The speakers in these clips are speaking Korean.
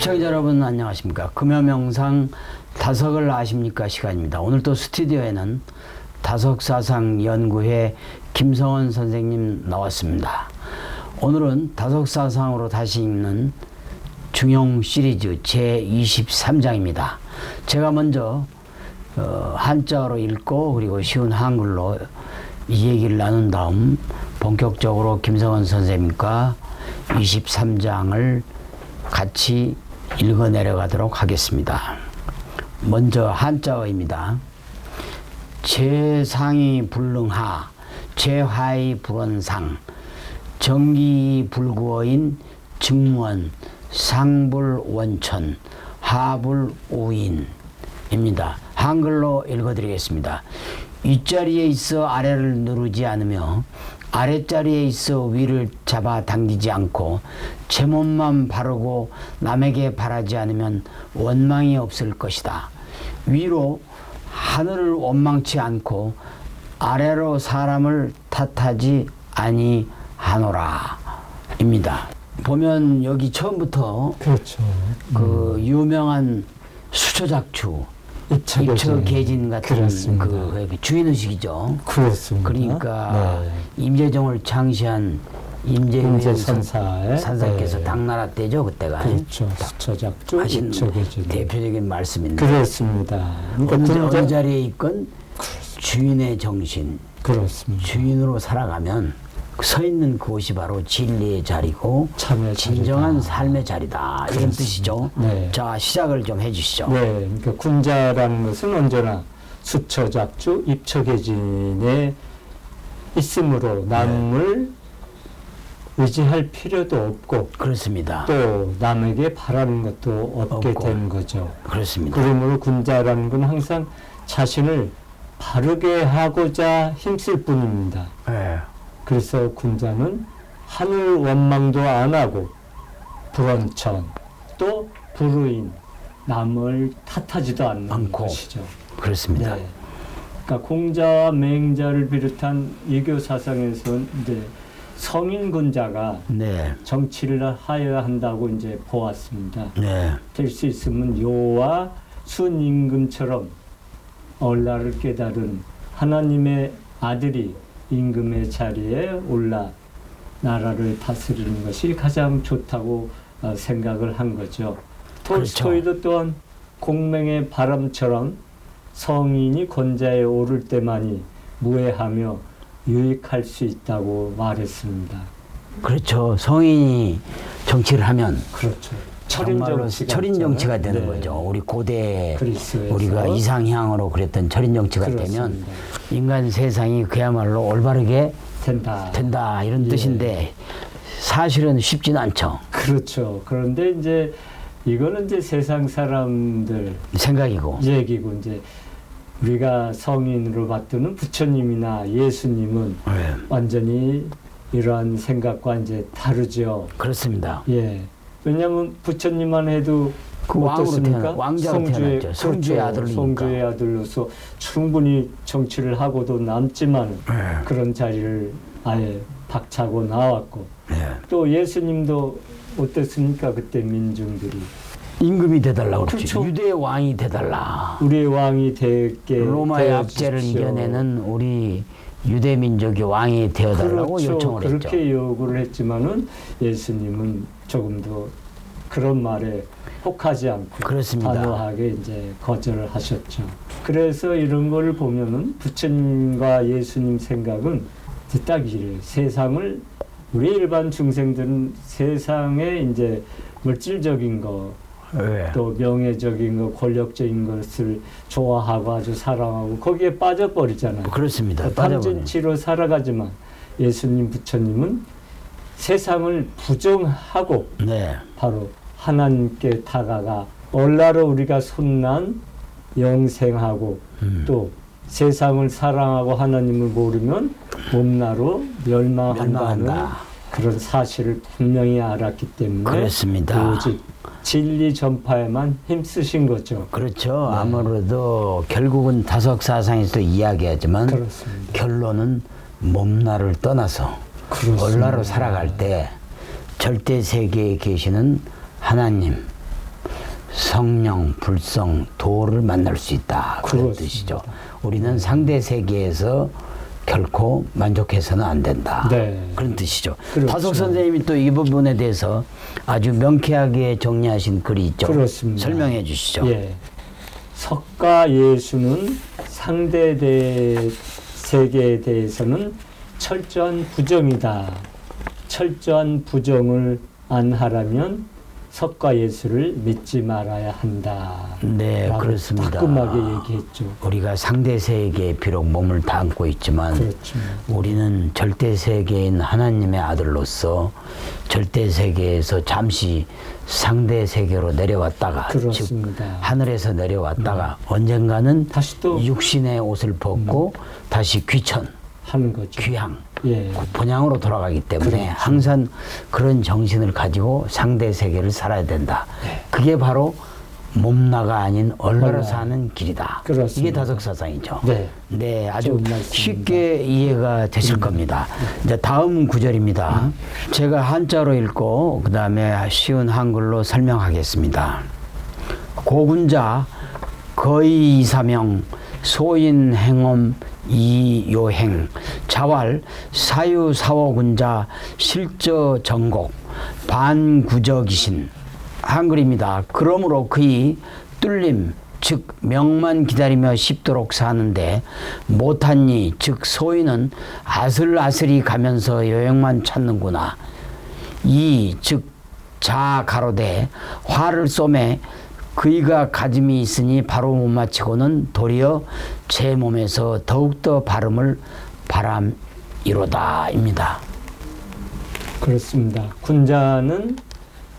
시청자 여러분 안녕하십니까. 금요명상 다석을 아십니까 시간입니다. 오늘 또 스튜디오에는 다석사상연구회 김성원 선생님 나왔습니다. 오늘은 다석사상으로 다시 읽는 중용 시리즈 제23장입니다. 제가 먼저 한자어로 읽고 그리고 쉬운 한글로 이 얘기를 나눈 다음 본격적으로 김성원 선생님과 23장을 같이 읽어 내려가도록 하겠습니다. 먼저 한자어입니다. 제상이 불능하, 제하이 불원상, 정기 불구어인 증원, 상불원천, 하불우인입니다. 한글로 읽어드리겠습니다. 윗자리에 있어 아래를 누르지 않으며 아랫자리에 있어 위를 잡아 당기지 않고 제 몸만 바르고 남에게 바라지 않으면 원망이 없을 것이다. 위로 하늘을 원망치 않고 아래로 사람을 탓하지 아니하노라 입니다. 보면 여기 처음부터 그렇죠. 그 유명한 수초작추 입처계진 같은 그 주인의식이죠. 그렇습니다. 그러니까 네. 임재정을 창시한 임재윤 산사께서 네. 당나라 때죠, 그때가. 그렇죠. 수처작주 하신 입처계진. 대표적인 말씀인데. 그렇습니다. 어느 자리에 있건 주인의 정신, 그렇습니다. 주인으로 살아가면 서 있는 그곳이 바로 진리의 자리고 참의 진정한 자리다. 삶의 자리다. 이런 뜻이죠. 네. 자, 시작을 좀 해주시죠. 네, 그러니까 군자라는 것은 언제나 수처작주 입처계진에 있으므로 남을 의지할 필요도 없고 그렇습니다. 또 남에게 바라는 것도 없게 없고. 된 거죠. 그렇습니다. 그러므로 군자라는 건 항상 자신을 바르게 하고자 힘쓸 뿐입니다. 네. 그래서 군자는 하늘 원망도 안 하고 불원천 또 불의인 남을 탓하지도 않는 것이죠. 그렇습니다. 네. 그러니까 공자와 맹자를 비롯한 이교 사상에서는 이제 성인 군자가 네. 정치를 하여야 한다고 이제 보았습니다. 네. 될 수 있으면 요와 순임금처럼 얼라를 깨달은 하나님의 아들이 임금의 자리에 올라 나라를 다스리는 것이 가장 좋다고 생각을 한 거죠. 톨스토이도 또한 공명의 바람처럼 성인이 권자에 오를 때만이 무해하며 유익할 수 있다고 말했습니다. 그렇죠. 성인이 정치를 하면 그렇죠. 정말로 철인 정치가 되는 거죠. 우리 고대 그리스에서. 우리가 이상향으로 그랬던 철인 정치가 되면 인간 세상이 그야말로 올바르게 된다 이런 뜻인데 사실은 쉽지는 않죠. 그렇죠. 그런데 이제 이거는 이제 세상 사람들 생각이고 얘기고 이제 우리가 성인으로 받드는 부처님이나 예수님은 완전히 이러한 생각과 이제 다르죠. 그렇습니다. 예. 왜냐하면 부처님만 해도 그 어떻습니까? 왕자로 태어났죠. 성주의 아들이니까. 성주의 아들로서 충분히 정치를 하고도 남지만 그런 자리를 아예 박차고 나왔고 또 예수님도 어땠습니까? 그때 민중들이 임금이 돼달라고 그랬죠. 그렇죠. 유대의 왕이 돼달라. 우리의 왕이 되게 로마의 압제를 이겨내는 우리 유대 민족의 왕이 되어달라고 그렇죠. 요청을 했죠. 그렇게 요구를 했지만은 예수님은 조금 더 그런 말에 혹하지 않고 그렇습니다. 단호하게 이제 거절을 하셨죠. 그래서 이런 거를 보면은 부처님과 예수님 생각은 딱 이래요. 세상을 우리 일반 중생들은 세상에 이제 물질적인 거, 또 명예적인 거, 권력적인 것을 좋아하고 아주 사랑하고 거기에 빠져버리잖아요. 그렇습니다. 탐진치로 살아가지만 예수님 부처님은 세상을 부정하고 바로 하나님께 다가가 얼라로 우리가 손난 영생하고 또 세상을 사랑하고 하나님을 모르면 몸나로 멸망한다는 그런 사실을 분명히 알았기 때문에 그렇습니다. 오직 진리 전파에만 힘쓰신 거죠. 그렇죠. 아무래도 결국은 다석사상에서도 이야기하지만 그렇습니다. 결론은 몸나를 떠나서 얼라로 살아갈 때 절대 세계에 계시는 하나님, 성령, 불성, 도를 만날 수 있다. 그런 그렇습니다. 뜻이죠. 우리는 상대 세계에서 결코 만족해서는 안 된다. 네. 그런 뜻이죠. 그렇죠. 다석 선생님이 또 이 부분에 대해서 아주 명쾌하게 정리하신 글이 있죠. 그렇습니다. 설명해 주시죠. 예. 석가 예수는 상대 세계에 대해서는 철저한 부정이다. 철저한 부정을 안 하라면 석가 예수를 믿지 말아야 한다. 네, 라고 그렇습니다. 따끔하게 얘기했죠. 우리가 상대 세계에 비록 몸을 담고 있지만 그렇죠. 우리는 절대 세계인 하나님의 아들로서 절대 세계에서 잠시 상대 세계로 내려왔다가 즉 그렇습니다. 하늘에서 내려왔다가 언젠가는 다시 또 육신의 옷을 벗고 다시 귀천, 하는 거죠. 귀향, 예. 본향으로 돌아가기 때문에 그렇죠. 항상 그런 정신을 가지고 상대 세계를 살아야 된다. 네. 그게 바로 몸나가 아닌 얼라로 얼라. 사는 길이다. 그렇습니다. 이게 다석사상이죠. 네. 네, 아주 좋은 말씀입니다. 쉽게 이해가 되실 겁니다. 이제 다음 구절입니다. 제가 한자로 읽고 그 다음에 쉬운 한글로 설명하겠습니다. 고군자 거의 이사명 소인 행엄 이요행 자왈 사유사워군자 실저 정곡 반구적이신 한글입니다. 그러므로 그의 뚫림 즉 명만 기다리며 쉽도록 사는데 못하니 즉 소인은 아슬아슬이 가면서 여행만 찾는구나. 이 즉 자 가로되 화를 쏘매 그이가 가짐이 있으니 바로 못 맞히고는 도리어 제 몸에서 더욱더 발음을 바람이로다입니다. 그렇습니다. 군자는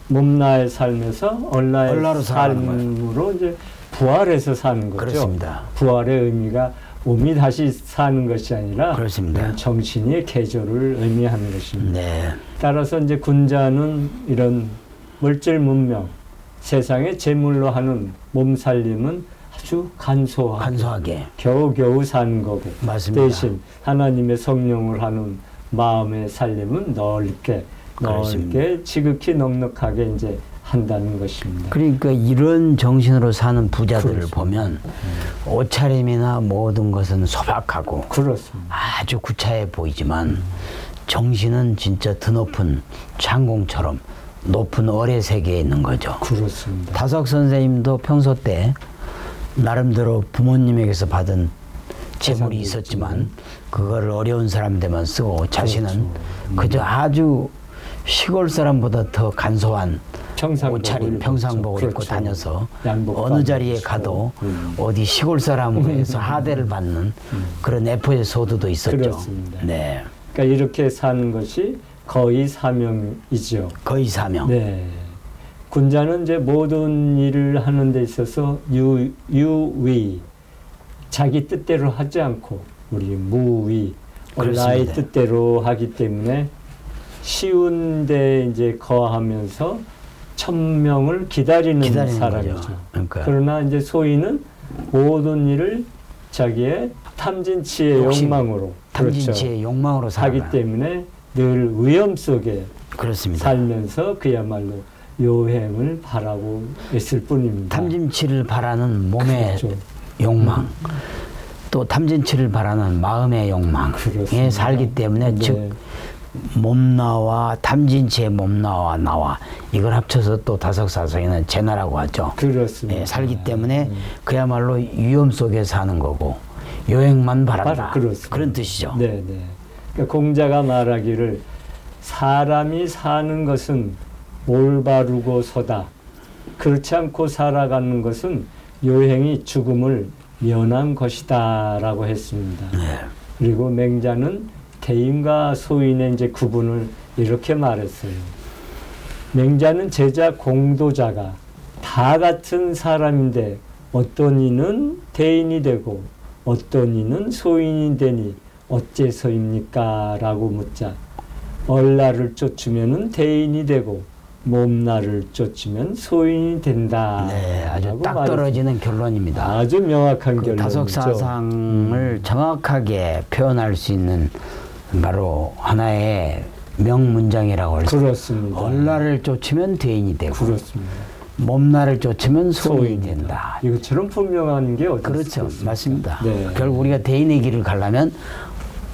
몸나의 삶에서 얼라의 얼라로 살아가는 삶으로 이제 부활해서 사는 거죠. 그렇습니다. 부활의 의미가 몸이 다시 사는 것이 아니라 그렇습니다. 정신의 개조를 의미하는 것입니다. 네. 따라서 이제 군자는 이런 물질 문명, 세상의 제물로 하는 몸살림은 아주 간소하게 겨우겨우 사는 거고 맞습니다. 대신 하나님의 성령을 하는 마음의 살림은 넓게 그렇습니다. 지극히 넉넉하게 이제 한다는 것입니다. 그러니까 이런 정신으로 사는 부자들을 그렇습니다. 보면 옷차림이나 모든 것은 소박하고 그렇습니다. 아주 구차해 보이지만 정신은 진짜 드높은 창공처럼 높은 어뢰 세계에 있는 거죠. 그렇습니다. 다석 선생님도 평소 때 나름대로 부모님에게서 받은 재물이 있었지만 그거를 어려운 사람들만 쓰고 자신은 그저 아주 시골 사람보다 더 간소한 옷차림, 평상복을 입고 그렇죠. 다녀서 양복 어느 자리에 입고. 가도 어디 시골 사람으로 해서 하대를 받는 그런 F의 소두도 있었죠. 그렇습니다. 네, 그러니까 이렇게 사는 것이 거의 사명이죠. 거의 사명. 네. 군자는 이제 모든 일을 하는 데 있어서 유위, 자기 뜻대로 하지 않고 우리 무위, 나의 그렇습니다. 뜻대로 하기 때문에 쉬운데 이제 거하면서 천명을 기다리는 사람이죠. 거죠. 그러니까 그러나 이제 소인은 모든 일을 자기의 탐진치의 욕심, 욕망으로 탐진치의 욕망으로 하기 살아가는. 때문에 늘 위험 속에 그렇습니다. 살면서 그야말로 요행을 바라고 있을 뿐입니다. 탐진치를 바라는 몸의 그렇죠. 욕망, 또 탐진치를 바라는 마음의 욕망에 그렇습니다. 살기 때문에 네. 즉 몸나와 탐진치의 몸나와 나와 이걸 합쳐서 또 다석사성에는 제나라고 하죠. 그렇습니다. 예, 살기 때문에 그야말로 위험 속에 사는 거고 여행만 바란다. 그렇습니다. 그런 뜻이죠. 네, 네. 그러니까 공자가 말하기를 사람이 사는 것은 올바르고 서다. 그렇지 않고 살아가는 것은 요행이 죽음을 면한 것이다라고 했습니다. 네. 그리고 맹자는 대인과 소인의 이제 구분을 이렇게 말했어요. 맹자는 제자 공도자가 다 같은 사람인데 어떤 이는 대인이 되고 어떤 이는 소인이 되니 어째서입니까? 라고 묻자 얼라를 쫓으면 대인이 되고 몸나를 쫓으면 소인이 된다. 네, 아주 라고 딱 떨어지는 결론입니다. 아주 명확한 그 결론이죠. 다석사상을 정확하게 표현할 수 있는 바로 하나의 명문장이라고 할 수 있습니다. 그렇습니다. 얼라를 쫓으면 대인이 되고 그렇습니다. 몸나를 쫓으면 소인이 된다. 이것처럼 분명한 게 어디 그렇죠. 있겠습니까? 맞습니다. 네. 결국 우리가 대인의 길을 가려면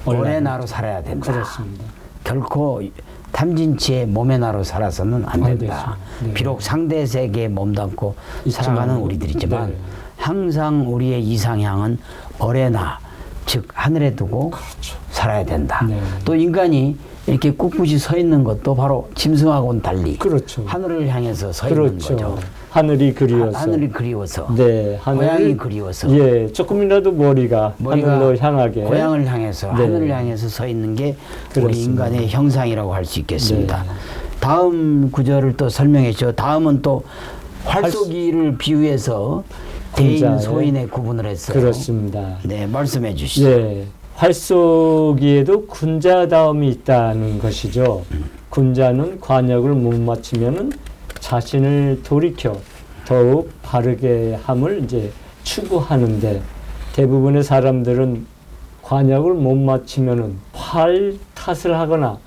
올라가야 올해 나로 살아야 된다. 그렇습니다. 결코 탐진치의 몸의 나로 살아서는 안 안 된다. 되죠. 네. 비록 상대 세계에 몸담고 있지만, 살아가는 우리들이지만 네. 항상 우리의 이상향은 올해 나, 즉 하늘에 두고 그렇죠. 살아야 된다. 네. 또 인간이 이렇게 꿋꿋이 서 있는 것도 바로 짐승하고는 달리 그렇죠. 하늘을 향해서 서 있는 그렇죠. 거죠. 하늘이 그리워서. 하늘이 그리워서, 네, 고향이 그리워서, 예, 조금이라도 머리가 하늘로 향하게. 고향을 향해서, 네. 하늘을 향해서 서 있는 게 우리 그렇습니다. 인간의 형상이라고 할 수 있겠습니다. 네. 다음 구절을 또 설명했죠. 다음은 또 활쏘기를 비유해서 대인, 군자의- 소인의 구분을 했어요. 그렇습니다. 네, 말씀해 주시죠. 예, 활쏘기에도 군자다움이 있다는 것이죠. 군자는 관역을 못 맞추면은 자신을 돌이켜 더욱 바르게 함을 이제 추구하는데, 대부분의 사람들은 관역을 못 맞추면은 활 탓을 하거나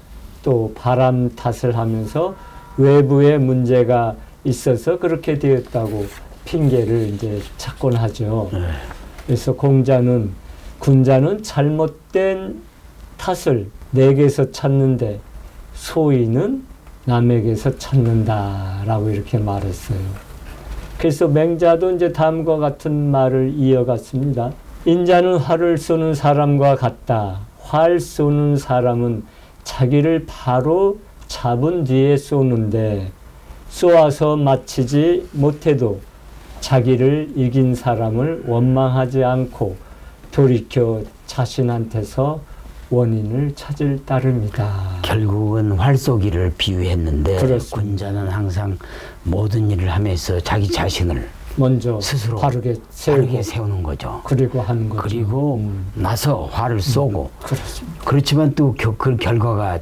또 바람 탓을 하면서 외부에 문제가 있어서 그렇게 되었다고 핑계를 이제 찾곤 하죠. 그래서 군자는 잘못된 탓을 내게서 찾는데 소인은 남에게서 찾는다라고 이렇게 말했어요. 그래서 맹자도 이제 다음과 같은 말을 이어갔습니다. 인자는 활을 쏘는 사람과 같다. 활 쏘는 사람은 자기를 바로 잡은 뒤에 쏘는데 쏘아서 마치지 못해도 자기를 이긴 사람을 원망하지 않고 돌이켜 자신한테서 원인을 찾을 따름이다. 결국은 활쏘기를 비유했는데 그렇습니다. 군자는 항상 모든 일을 하면서 자기 자신을 먼저 스스로 바르게 바르게 세우는 거죠. 그리고 하는 거죠. 그리고 나서 활을 쏘고 그렇습니다. 그렇지만 또 그 결과가 안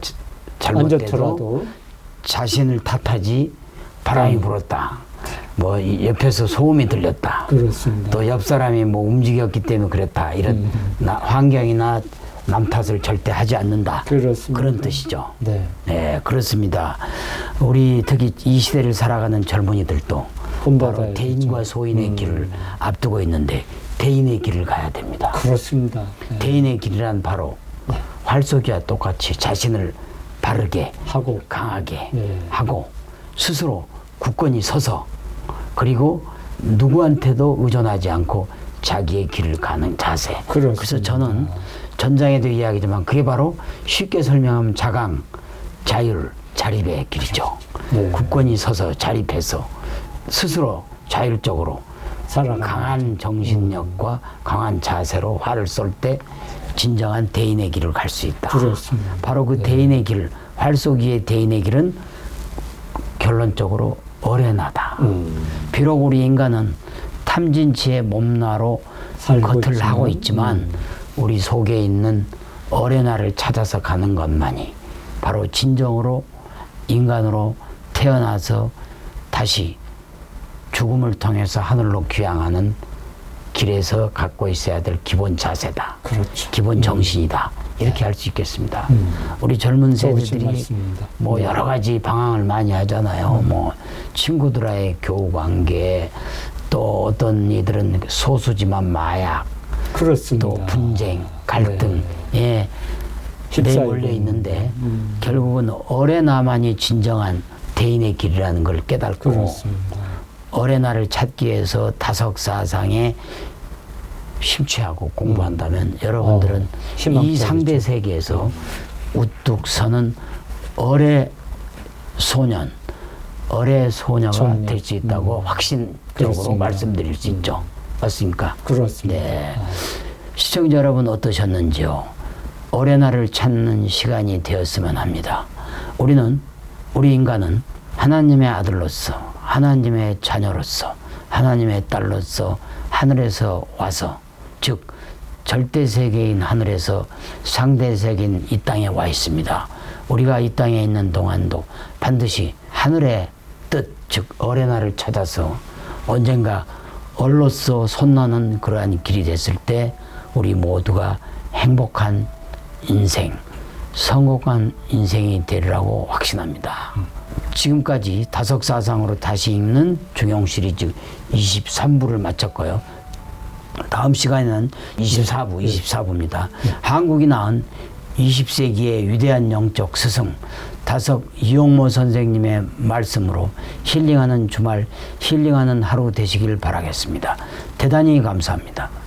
잘못돼도 좋더라도 자신을 탓하지 바람이 불었다. 뭐 옆에서 소음이 들렸다. 그렇습니다. 또 옆 사람이 뭐 움직였기 때문에 그랬다. 이런 환경이나 남 탓을 절대 하지 않는다. 그렇습니다. 그런 뜻이죠. 네. 네, 그렇습니다. 우리 특히 이 시대를 살아가는 젊은이들도 본받아야죠. 바로 대인과 소인의 길을 앞두고 있는데 대인의 길을 가야 됩니다. 그렇습니다. 네. 대인의 길이란 바로 활쏘기와 똑같이 자신을 바르게 하고 강하게 네. 하고 스스로 굳건히 서서 그리고 누구한테도 의존하지 않고 자기의 길을 가는 자세. 그렇습니다. 그래서 저는 전장에도 이야기지만 그게 바로 쉽게 설명하면 자강, 자율, 자립의 길이죠. 네. 굳건히 서서 자립해서 스스로 자율적으로 살아가는 강한 정신력과 강한 자세로 활을 쏠 때 진정한 대인의 길을 갈 수 있다. 그렇습니다. 바로 그 대인의 길, 활쏘기의 대인의 길은 결론적으로 어련하다. 비록 우리 인간은 탐진치의 몸나로 살고 겉을 있지만, 하고 있지만 우리 속에 있는 어련화를 찾아서 가는 것만이 바로 진정으로 인간으로 태어나서 다시 죽음을 통해서 하늘로 귀향하는 길에서 갖고 있어야 될 기본 자세다. 그렇죠. 기본 정신이다. 이렇게 할 수 있겠습니다. 우리 젊은 좋으신 세대들이 말씀입니다. 뭐 네. 여러 가지 방황을 많이 하잖아요. 뭐 친구들과의 교우 관계, 또 어떤 이들은 소수지만 마약, 그렇습니다. 또 분쟁, 갈등, 예, 휩싸이고 내몰려 있는데 결국은 어레나만이 진정한 대인의 길이라는 걸 깨닫고 그렇습니다. 어레나를 찾기 위해서 다석사상에 심취하고 공부한다면 여러분들은 이 희망적이죠. 상대 세계에서 우뚝 서는 어레 소년, 어레 소녀가 소녀. 될 수 있다고 확신적으로 그렇습니다. 말씀드릴 수 있죠. 맞습니까? 그렇습니다. 네. 시청자 여러분 어떠셨는지요? 어레나를 찾는 시간이 되었으면 합니다. 우리 인간은 하나님의 아들로서, 하나님의 자녀로서, 하나님의 딸로서 하늘에서 와서, 즉 절대 세계인 하늘에서 상대 세계인 이 땅에 와 있습니다. 우리가 이 땅에 있는 동안도 반드시 하늘의 뜻, 즉 어레나를 찾아서 언젠가 얼로서 손나는 그러한 길이 됐을 때 우리 모두가 행복한 인생, 성공한 인생이 되리라고 확신합니다. 지금까지 다석사상으로 다시 읽는 중용 시리즈 23부를 마쳤고요. 다음 시간에는 24부입니다. 한국이 낳은 20세기의 위대한 영적 스승 다석 이용모 선생님의 말씀으로 힐링하는 주말, 힐링하는 하루 되시길 바라겠습니다. 대단히 감사합니다.